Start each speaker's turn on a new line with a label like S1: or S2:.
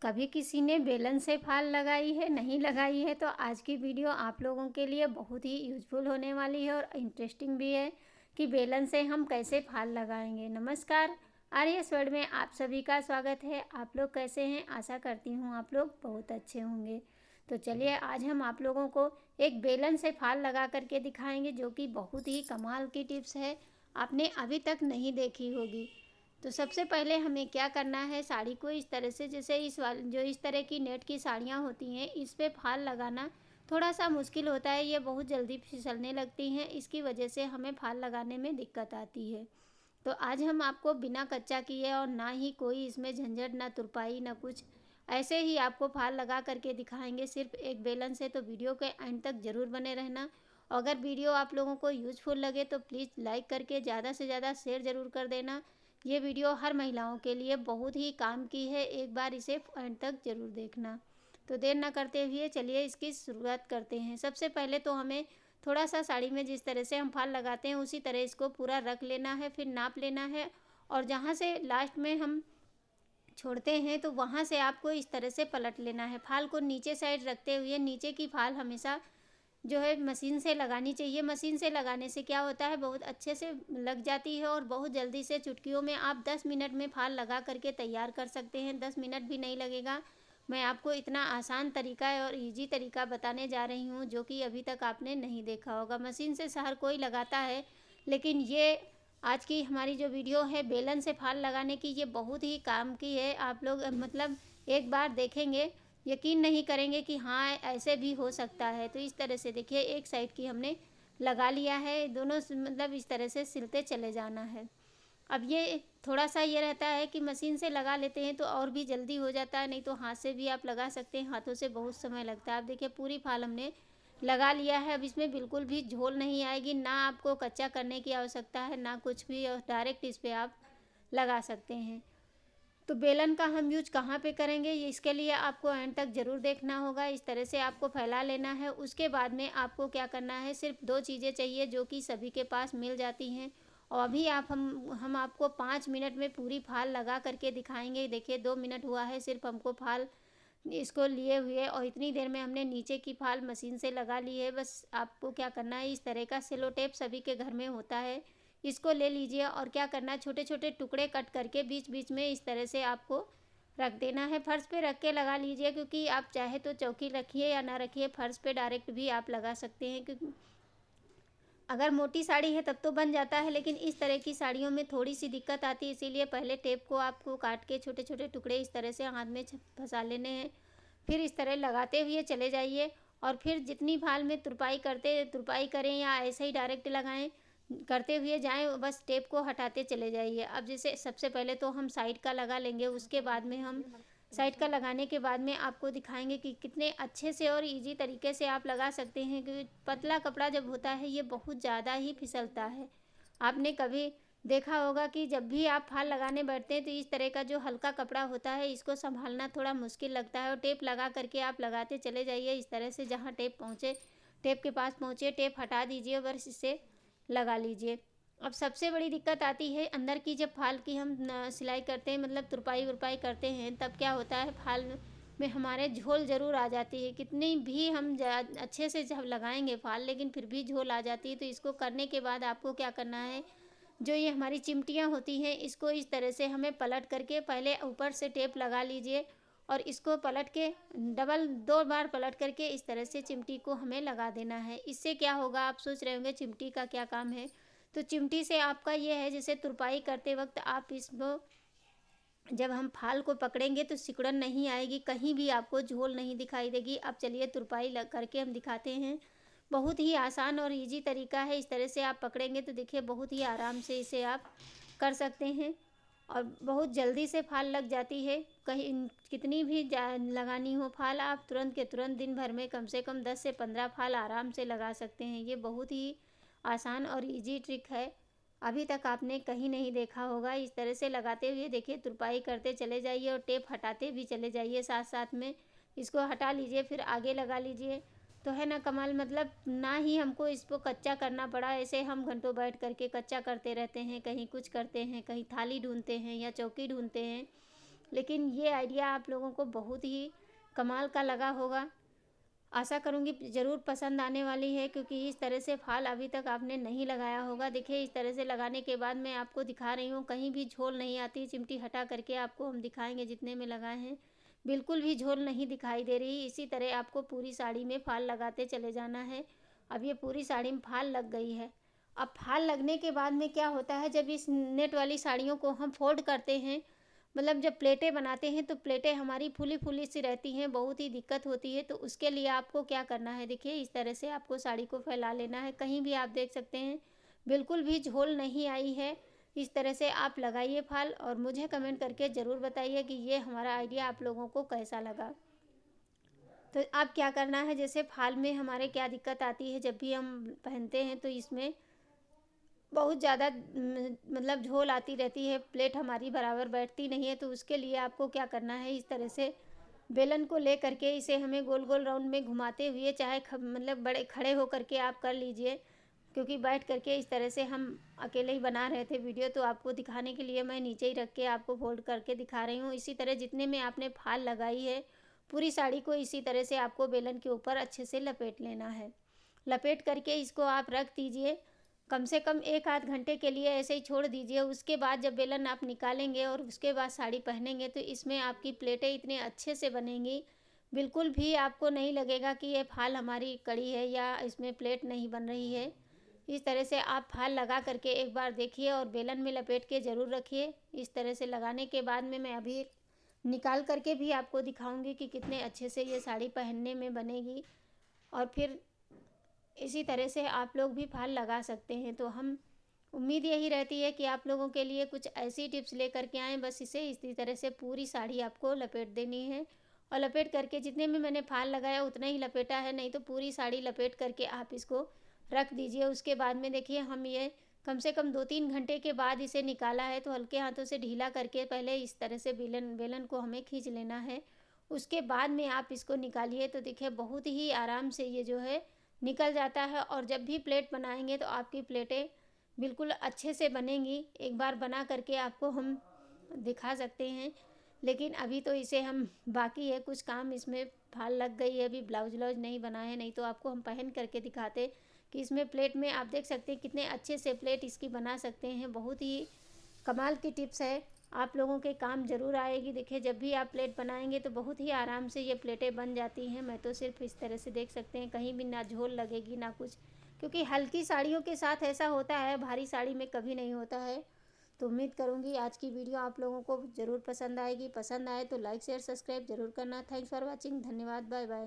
S1: कभी किसी ने बेलन से फाल लगाई है, नहीं लगाई है, तो आज की वीडियो आप लोगों के लिए बहुत ही यूजफुल होने वाली है और इंटरेस्टिंग भी है कि बेलन से हम कैसे फाल लगाएंगे। नमस्कार, आर्यस वर्ड में आप सभी का स्वागत है। आप लोग कैसे हैं? आशा करती हूँ आप लोग बहुत अच्छे होंगे। तो चलिए आज हम आप लोगों को एक बेलन से फाल लगा करके दिखाएंगे, जो कि बहुत ही कमाल की टिप्स है, आपने अभी तक नहीं देखी होगी। तो सबसे पहले हमें क्या करना है, साड़ी को इस तरह से, जैसे जो इस तरह की नेट की साड़ियाँ होती हैं, इस पे फाल लगाना थोड़ा सा मुश्किल होता है। ये बहुत जल्दी फिसलने लगती हैं, इसकी वजह से हमें फाल लगाने में दिक्कत आती है। तो आज हम आपको बिना कच्चा किए और ना ही कोई इसमें झंझट, ना तुरपाई, ना कुछ, ऐसे ही आपको फाल लगा करके दिखाएंगे सिर्फ एक बेलन से। तो वीडियो के एंड तक ज़रूर बने रहना। अगर वीडियो आप लोगों को यूजफुल लगे तो प्लीज़ लाइक करके ज़्यादा से ज़्यादा शेयर ज़रूर कर देना। ये वीडियो हर महिलाओं के लिए बहुत ही काम की है, एक बार इसे एंड तक ज़रूर देखना। तो देर ना करते हुए चलिए इसकी शुरुआत करते हैं। सबसे पहले तो हमें थोड़ा सा साड़ी में जिस तरह से हम फाल लगाते हैं उसी तरह इसको पूरा रख लेना है, फिर नाप लेना है और जहाँ से लास्ट में हम छोड़ते हैं तो वहाँ से आपको इस तरह से पलट लेना है। फाल को नीचे साइड रखते हुए, नीचे की फाल हमेशा जो है मशीन से लगानी चाहिए। मशीन से लगाने से क्या होता है, बहुत अच्छे से लग जाती है और बहुत जल्दी से चुटकियों में आप 10 मिनट में फाल लगा करके तैयार कर सकते हैं। 10 मिनट भी नहीं लगेगा। मैं आपको इतना आसान तरीका और इजी तरीका बताने जा रही हूँ, जो कि अभी तक आपने नहीं देखा होगा। मशीन से हर कोई लगाता है, लेकिन ये आज की हमारी जो वीडियो है बेलन से फाल लगाने की, ये बहुत ही काम की है। आप लोग मतलब एक बार देखेंगे, यकीन नहीं करेंगे कि हाँ ऐसे भी हो सकता है। तो इस तरह से देखिए, एक साइड की हमने लगा लिया है, दोनों मतलब इस तरह से सिलते चले जाना है। अब ये थोड़ा सा ये रहता है कि मशीन से लगा लेते हैं तो और भी जल्दी हो जाता है, नहीं तो हाथ से भी आप लगा सकते हैं। हाथों से बहुत समय लगता है। अब देखिए पूरी फाल हमने लगा लिया है। अब इसमें बिल्कुल भी झोल नहीं आएगी, ना आपको कच्चा करने की आवश्यकता है, ना कुछ भी, और डायरेक्ट इस पर आप लगा सकते हैं। तो बेलन का हम यूज कहाँ पे करेंगे, ये इसके लिए आपको एंड तक ज़रूर देखना होगा। इस तरह से आपको फैला लेना है। उसके बाद में आपको क्या करना है, सिर्फ 2 चीज़ें चाहिए जो कि सभी के पास मिल जाती हैं। और अभी हम आपको 5 मिनट में पूरी फाल लगा करके दिखाएंगे। देखिए 2 मिनट हुआ है सिर्फ हमको फाल इसको लिए हुए, और इतनी देर में हमने नीचे की फाल मशीन से लगा ली है। बस आपको क्या करना है, इस तरह का सेलो टेप सभी के घर में होता है, इसको ले लीजिए और क्या करना है, छोटे छोटे टुकड़े कट करके बीच बीच में इस तरह से आपको रख देना है। फर्श पे रख के लगा लीजिए, क्योंकि आप चाहे तो चौकी रखिए या ना रखिए, फर्श पे डायरेक्ट भी आप लगा सकते हैं। क्योंकि अगर मोटी साड़ी है तब तो बन जाता है, लेकिन इस तरह की साड़ियों में थोड़ी सी दिक्कत आती है। इसीलिए पहले टेप को आपको काट के छोटे छोटे टुकड़े इस तरह से हाथ में फंसा लेने हैं, फिर इस तरह लगाते हुए चले जाइए। और फिर जितनी फाल में तुरपाई करें या ऐसे ही डायरेक्ट लगाएं, करते हुए जाएं, बस टेप को हटाते चले जाइए। अब जैसे सबसे पहले तो हम साइड का लगा लेंगे, उसके बाद में हम साइड का लगाने के बाद में आपको दिखाएंगे कि कितने अच्छे से और इजी तरीके से आप लगा सकते हैं। क्योंकि पतला कपड़ा जब होता है ये बहुत ज़्यादा ही फिसलता है। आपने कभी देखा होगा कि जब भी आप फाल लगाने बैठते हैं तो इस तरह का जो हल्का कपड़ा होता है, इसको संभालना थोड़ा मुश्किल लगता है। और टेप लगा करके आप लगाते चले जाइए इस तरह से, जहाँ टेप पहुँचे, टेप के पास पहुँचे, टेप हटा दीजिए, बस इसे लगा लीजिए। अब सबसे बड़ी दिक्कत आती है अंदर की, जब फाल की हम सिलाई करते हैं, मतलब तुरपाई वरपाई करते हैं, तब क्या होता है, फाल में हमारे झोल ज़रूर आ जाती है। कितनी भी हम अच्छे से जब लगाएंगे फाल, लेकिन फिर भी झोल आ जाती है। तो इसको करने के बाद आपको क्या करना है, जो ये हमारी चिमटियाँ होती हैं, इसको इस तरह से हमें पलट करके पहले ऊपर से टेप लगा लीजिए और इसको पलट के डबल 2 बार पलट करके इस तरह से चिमटी को हमें लगा देना है। इससे क्या होगा, आप सोच रहे होंगे चिमटी का क्या काम है। तो चिमटी से आपका ये है, जैसे तुरपाई करते वक्त आप इसको, जब हम फाल को पकड़ेंगे तो सिकुड़न नहीं आएगी, कहीं भी आपको झोल नहीं दिखाई देगी। अब चलिए तुरपाई करके हम दिखाते हैं। बहुत ही आसान और इजी तरीका है। इस तरह से आप पकड़ेंगे तो देखिए बहुत ही आराम से इसे आप कर सकते हैं और बहुत जल्दी से फाल लग जाती है। कहीं कितनी भी लगानी हो फाल, आप तुरंत के तुरंत दिन भर में कम से कम 10 से 15 फाल आराम से लगा सकते हैं। ये बहुत ही आसान और इजी ट्रिक है, अभी तक आपने कहीं नहीं देखा होगा। इस तरह से लगाते हुए देखिए, तुरपाई करते चले जाइए और टेप हटाते भी चले जाइए साथ साथ में। इसको हटा लीजिए, फिर आगे लगा लीजिए। तो है ना कमाल, मतलब ना ही हमको इसको कच्चा करना पड़ा। ऐसे हम घंटों बैठ करके कच्चा करते रहते हैं, कहीं कुछ करते हैं, कहीं थाली ढूंढते हैं या चौकी ढूंढते हैं। लेकिन ये आइडिया आप लोगों को बहुत ही कमाल का लगा होगा। आशा करूँगी ज़रूर पसंद आने वाली है, क्योंकि इस तरह से फाल अभी तक आपने नहीं लगाया होगा। देखिए इस तरह से लगाने के बाद मैं आपको दिखा रही हूँ, कहीं भी झोल नहीं आती। चिमटी हटा करके आपको हम दिखाएंगे जितने में लगाए हैं, बिल्कुल भी झोल नहीं दिखाई दे रही। इसी तरह आपको पूरी साड़ी में फाल लगाते चले जाना है। अब ये पूरी साड़ी में फाल लग गई है। अब फाल लगने के बाद में क्या होता है, जब इस नेट वाली साड़ियों को हम फोल्ड करते हैं, मतलब जब प्लेटें बनाते हैं तो प्लेटें हमारी फूली फूली सी रहती हैं, बहुत ही दिक्कत होती है। तो उसके लिए आपको क्या करना है, देखिए इस तरह से आपको साड़ी को फैला लेना है। कहीं भी आप देख सकते हैं बिल्कुल भी झोल नहीं आई है। इस तरह से आप लगाइए फाल और मुझे कमेंट करके ज़रूर बताइए कि ये हमारा आइडिया आप लोगों को कैसा लगा। तो आप क्या करना है, जैसे फाल में हमारे क्या दिक्कत आती है, जब भी हम पहनते हैं तो इसमें बहुत ज़्यादा मतलब झोल आती रहती है, प्लेट हमारी बराबर बैठती नहीं है। तो उसके लिए आपको क्या करना है, इस तरह से बेलन को ले करके इसे हमें गोल गोल राउंड में घुमाते हुए, चाहे मतलब बड़े खड़े हो करके आप कर लीजिए, क्योंकि बैठ करके इस तरह से हम अकेले ही बना रहे थे वीडियो, तो आपको दिखाने के लिए मैं नीचे ही रख के आपको फोल्ड करके दिखा रही हूँ। इसी तरह जितने में आपने फाल लगाई है पूरी साड़ी को, इसी तरह से आपको बेलन के ऊपर अच्छे से लपेट लेना है। लपेट करके इसको आप रख दीजिए, कम से कम 1 आध घंटे के लिए ऐसे ही छोड़ दीजिए। उसके बाद जब बेलन आप निकालेंगे और उसके बाद साड़ी पहनेंगे तो इसमें आपकी प्लेटें इतने अच्छे से बनेंगी, बिल्कुल भी आपको नहीं लगेगा कि ये फाल हमारी कड़ी है या इसमें प्लेट नहीं बन रही है। इस तरह से आप फाल लगा करके एक बार देखिए और बेलन में लपेट के ज़रूर रखिए। इस तरह से लगाने के बाद में मैं अभी निकाल करके भी आपको दिखाऊंगी कि कितने अच्छे से ये साड़ी पहनने में बनेगी। और फिर इसी तरह से आप लोग भी फाल लगा सकते हैं। तो हम उम्मीद यही रहती है कि आप लोगों के लिए कुछ ऐसी टिप्स लेकर के आएँ। बस इसे इसी तरह से पूरी साड़ी आपको लपेट देनी है और लपेट करके जितने में मैंने फाल लगाया उतना ही लपेटा है, नहीं तो पूरी साड़ी लपेट करके आप इसको रख दीजिए। उसके बाद में देखिए हम ये कम से कम 2-3 घंटे के बाद इसे निकाला है, तो हल्के हाथों से ढीला करके पहले इस तरह से बेलन बेलन को हमें खींच लेना है। उसके बाद में आप इसको निकालिए तो देखिए बहुत ही आराम से ये जो है निकल जाता है। और जब भी प्लेट बनाएंगे तो आपकी प्लेटें बिल्कुल अच्छे से बनेंगी। एक बार बना करके आपको हम दिखा सकते हैं, लेकिन अभी तो इसे हम बाकी है कुछ काम, इसमें फाल लग गई है, अभी ब्लाउज व्लाउज नहीं बनाए हैं, नहीं तो आपको हम पहन करके दिखाते कि इसमें प्लेट में आप देख सकते हैं कितने अच्छे से प्लेट इसकी बना सकते हैं। बहुत ही कमाल की टिप्स है, आप लोगों के काम ज़रूर आएगी। देखिए जब भी आप प्लेट बनाएंगे तो बहुत ही आराम से ये प्लेटें बन जाती हैं। मैं तो सिर्फ इस तरह से देख सकते हैं, कहीं भी ना झोल लगेगी ना कुछ, क्योंकि हल्की साड़ियों के साथ ऐसा होता है, भारी साड़ी में कभी नहीं होता है। तो उम्मीद करूँगी आज की वीडियो आप लोगों को ज़रूर पसंद आएगी। पसंद आए तो लाइक शेयर सब्सक्राइब ज़रूर करना। थैंक्स फॉर वॉचिंग, धन्यवाद, बाय बाय।